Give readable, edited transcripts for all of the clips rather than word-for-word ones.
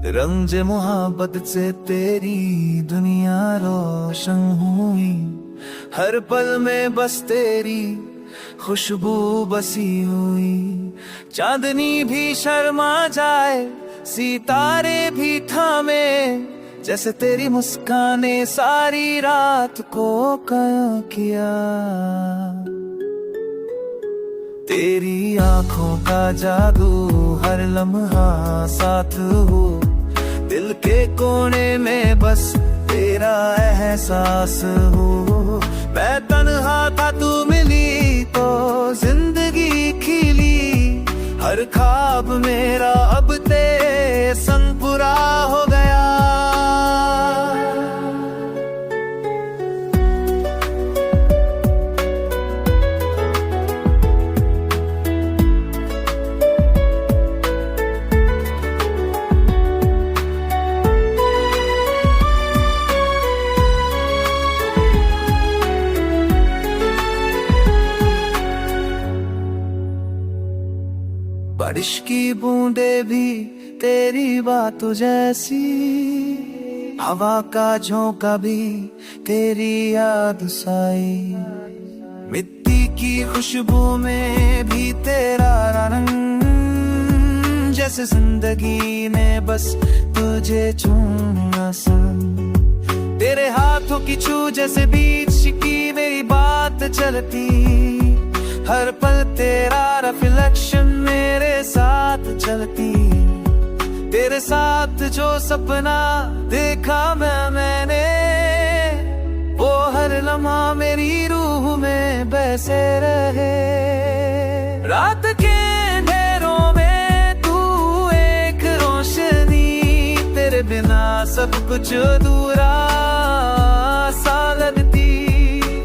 रंग मोहब्बत से तेरी दुनिया रोशन हुई, हर पल में बस तेरी खुशबू बसी हुई। चांदनी भी शर्मा जाए, सितारे भी थामे, जैसे तेरी मुस्काने सारी रात को काया किया। तेरी आंखों का जादू हर लम्हा साथ हो, दिल के कोने में बस तेरा एहसास हो। मैं तन्हा था, तू मिली तो जिंदगी खिली, हर ख्वाब मेरा अब तेरे संग पूरा हो गया। बारिश की बूंदे भी तेरी बातों जैसी, हवा का झोंका भी तेरी याद साई। मिट्टी की खुशबू में भी तेरा रंग, जैसे जिंदगी ने बस तुझे चुना संग। तेरे हाथों की छू जैसे बीच की मेरी बात चलती, हर पल तेरा रिफ्लेक्शन मेरे साथ चलती। तेरे साथ जो सपना देखा मैंने, वो हर लम्हा मेरी रूह में बसे रहे। रात के अंधेरों में तू एक रोशनी, तेरे बिना सब कुछ अधूरा सा लगती।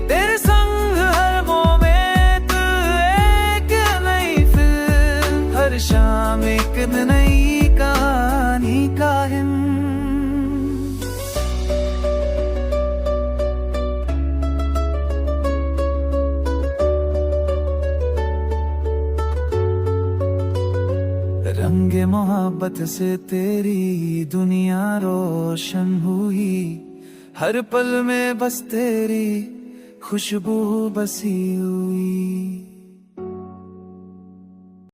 तेरे संग हर मोमेंट एक नई फिल्म, हर शाम एक नई कहानी का हिम। रंग मोहब्बत से तेरी दुनिया रोशन हुई, हर पल में बस तेरी खुशबू बसी हुई।